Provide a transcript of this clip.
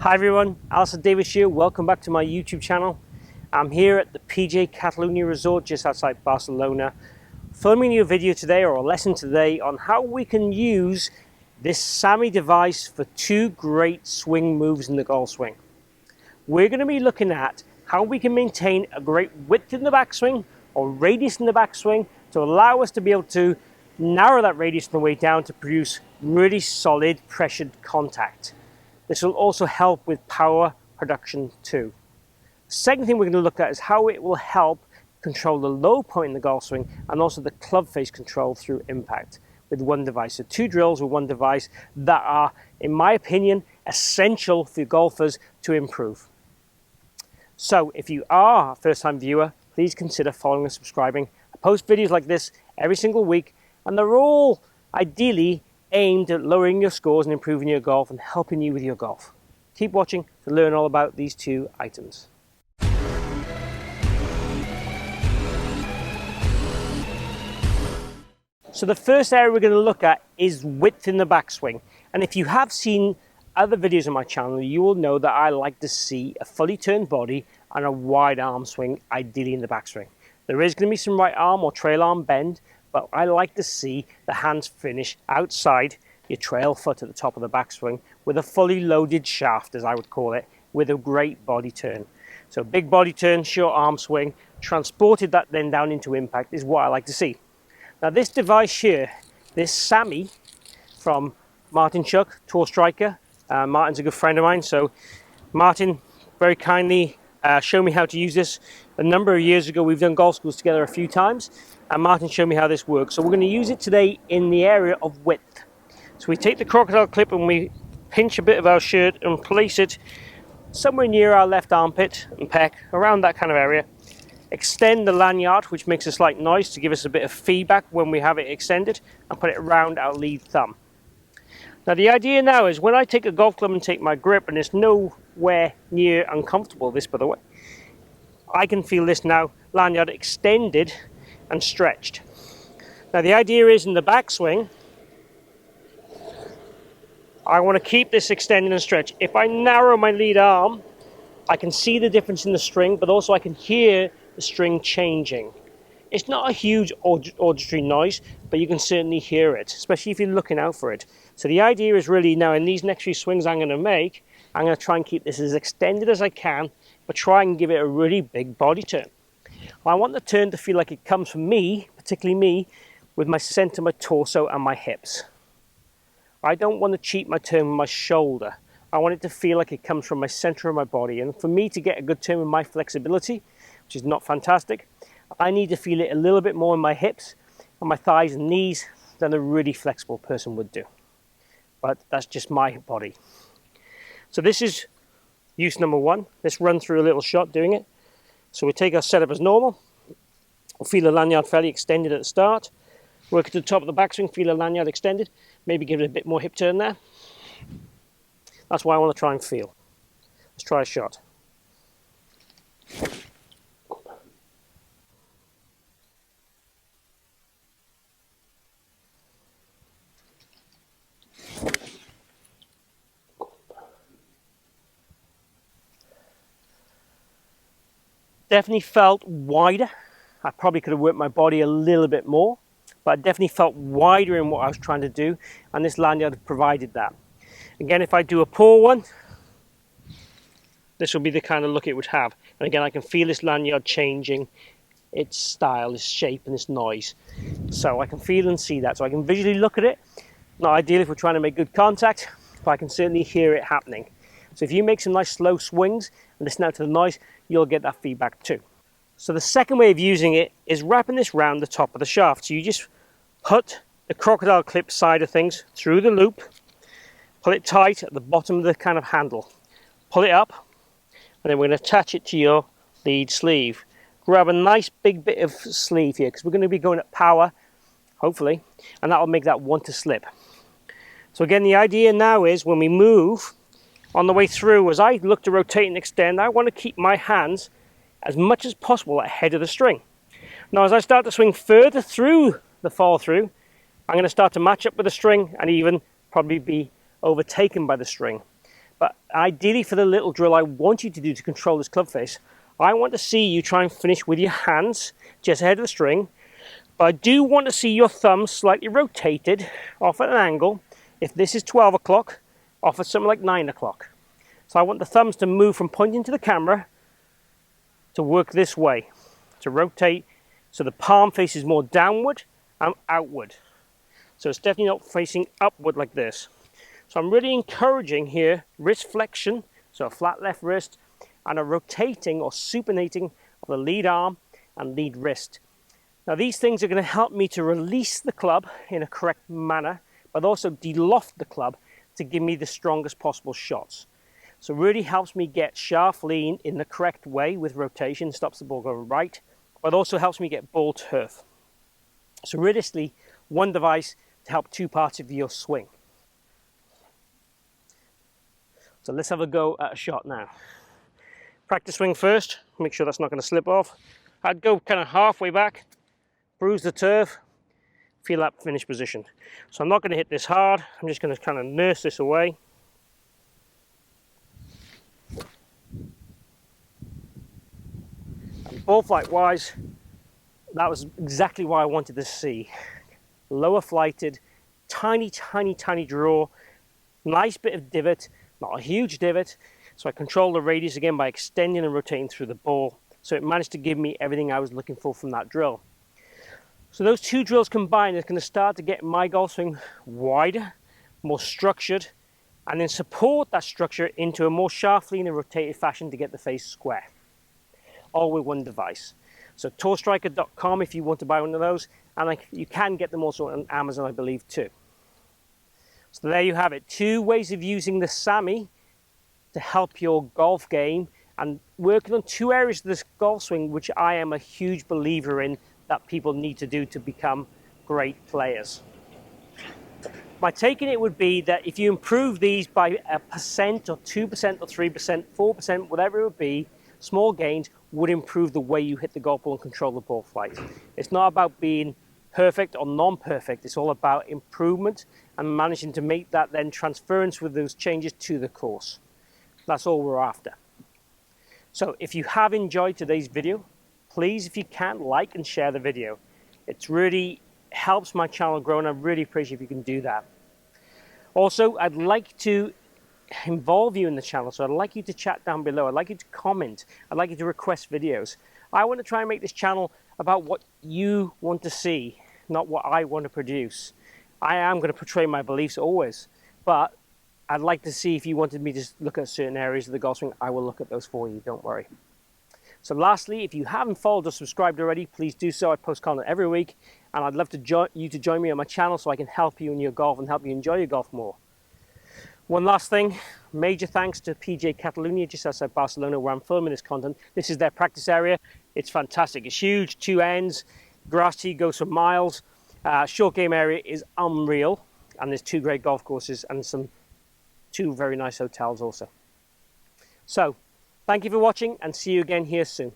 Hi everyone, Alistair Davies here. Welcome back to my YouTube channel. I'm here at the PJ Catalunya Resort just outside Barcelona, filming you a video today or a lesson today on how we can use this SAMI device for two great swing moves in the golf swing. We're going to be looking at how we can maintain a great width in the backswing or radius in the backswing to allow us to be able to narrow that radius on the way down to produce really solid pressured contact. This will also help with power production too. The second thing we're going to look at is how it will help control the low point in the golf swing and also the club face control through impact with one device. So two drills with one device that are, in my opinion, essential for golfers to improve. So if you are a first-time viewer, please consider following and subscribing. I post videos like this every single week, and they're all ideally aimed at lowering your scores and improving your golf and helping you with your golf. Keep watching to learn all about these two items. So the first area we're going to look at is width in the backswing. And if you have seen other videos on my channel, you will know that I like to see a fully turned body and a wide arm swing, ideally in the backswing. There is going to be some right arm or trail arm bend, but I like to see the hands finish outside your trail foot at the top of the backswing with a fully loaded shaft, as I would call it, with a great body turn. So big body turn, short arm swing, transported that then down into impact is what I like to see. Now this device here, this SAMI from Martin Chuck, Tour Striker. Martin's a good friend of mine, so Martin very kindly showed me how to use this a number of years ago. We've done golf schools together a few times, and Martin showed me how this works. So we're going to use it today in the area of width. So we take the crocodile clip and we pinch a bit of our shirt and place it somewhere near our left armpit and pec, around that kind of area. Extend the lanyard, which makes a slight noise to give us a bit of feedback when we have it extended, and put it around our lead thumb. Now the idea now is when I take a golf club and take my grip, and it's nowhere near uncomfortable, this by the way, I can feel this now lanyard extended and stretched. Now the idea is in the backswing, I want to keep this extended and stretched. If I narrow my lead arm, I can see the difference in the string, but also I can hear the string changing. It's not a huge auditory noise, but you can certainly hear it, especially if you're looking out for it. So the idea is really now in these next few swings I'm going to make, I'm going to try and keep this as extended as I can, but try and give it a really big body turn. I want the turn to feel like it comes from me, particularly me, with my center, my torso and my hips. I don't want to cheat my turn with my shoulder. I want it to feel like it comes from my center of my body. And for me to get a good turn with my flexibility, which is not fantastic, I need to feel it a little bit more in my hips and my thighs and knees than a really flexible person would do. But that's just my body. So this is use number one. Let's run through a little shot doing it. So we take our setup as normal. We'll feel the lanyard fairly extended at the start. Work at the top of the backswing, feel the lanyard extended. Maybe give it a bit more hip turn there. That's what I want to try and feel. Let's try a shot. Definitely felt wider. I probably could have worked my body a little bit more, but I definitely felt wider in what I was trying to do, and this lanyard provided that. Again, if I do a poor one, this will be the kind of look it would have. And again, I can feel this lanyard changing its style, its shape and its noise. So I can feel and see that. So I can visually look at it. Not ideal if we're trying to make good contact, but I can certainly hear it happening. So if you make some nice slow swings and listen out to the noise, you'll get that feedback too. So the second way of using it is wrapping this round the top of the shaft. So you just put the crocodile clip side of things through the loop, pull it tight at the bottom of the kind of handle, pull it up, and then we're going to attach it to your lead sleeve. Grab a nice big bit of sleeve here because we're going to be going at power, hopefully, and that will make that want to slip. So again, the idea now is when we move on the way through, as I look to rotate and extend, I want to keep my hands as much as possible ahead of the string. Now as I start to swing further through the follow through, I'm going to start to match up with the string and even probably be overtaken by the string. But ideally for the little drill I want you to do to control this club face, I want to see you try and finish with your hands just ahead of the string. But I do want to see your thumbs slightly rotated off at an angle. If this is 12 o'clock, off at something like 9 o'clock. So I want the thumbs to move from pointing to the camera to work this way, to rotate so the palm faces more downward and outward. So it's definitely not facing upward like this. So I'm really encouraging here wrist flexion, so a flat left wrist, and a rotating or supinating of the lead arm and lead wrist. Now these things are going to help me to release the club in a correct manner, but also de-loft the club to give me the strongest possible shots. So it really helps me get shaft lean in the correct way with rotation, stops the ball going right, but also helps me get ball turf. So realistically, one device to help two parts of your swing. So let's have a go at a shot now. Practice swing first, make sure that's not going to slip off. I'd go kind of halfway back, bruise the turf, feel that finish position. So I'm not going to hit this hard, I'm just going to kind of nurse this away. And ball flight wise, that was exactly what I wanted to see. Lower flighted, tiny draw, nice bit of divot, not a huge divot. So I control the radius again by extending and rotating through the ball. So it managed to give me everything I was looking for from that drill. So those two drills combined is going to start to get my golf swing wider, more structured, and then support that structure into a more shaft lean and rotated fashion to get the face square. All with one device. So tourstriker.com if you want to buy one of those, and you can get them also on Amazon, I believe, too. So there you have it, two ways of using the SAMI to help your golf game and working on two areas of this golf swing which I am a huge believer in that people need to do to become great players. My take on it would be that if you improve these by 1% or 2% or 3%, 4%, whatever it would be, small gains would improve the way you hit the golf ball and control the ball flight. It's not about being perfect or non-perfect, it's all about improvement and managing to make that then transference with those changes to the course. That's all we're after. So if you have enjoyed today's video, please, if you can, like and share the video. It really helps my channel grow and I really appreciate if you can do that. Also, I'd like to involve you in the channel, so I'd like you to chat down below. I'd like you to comment. I'd like you to request videos. I want to try and make this channel about what you want to see, not what I want to produce. I am going to portray my beliefs always, but I'd like to see if you wanted me to look at certain areas of the golf swing, I will look at those for you, don't worry. So lastly, if you haven't followed or subscribed already, please do so. I post content every week, and I'd love to you to join me on my channel so I can help you in your golf and help you enjoy your golf more. One last thing, major thanks to PJ Catalunya, just outside Barcelona, where I'm filming this content. This is their practice area. It's fantastic. It's huge, two ends. Grass tee goes for miles. Short game area is unreal, and there's two great golf courses and two very nice hotels also. So, thank you for watching and see you again here soon.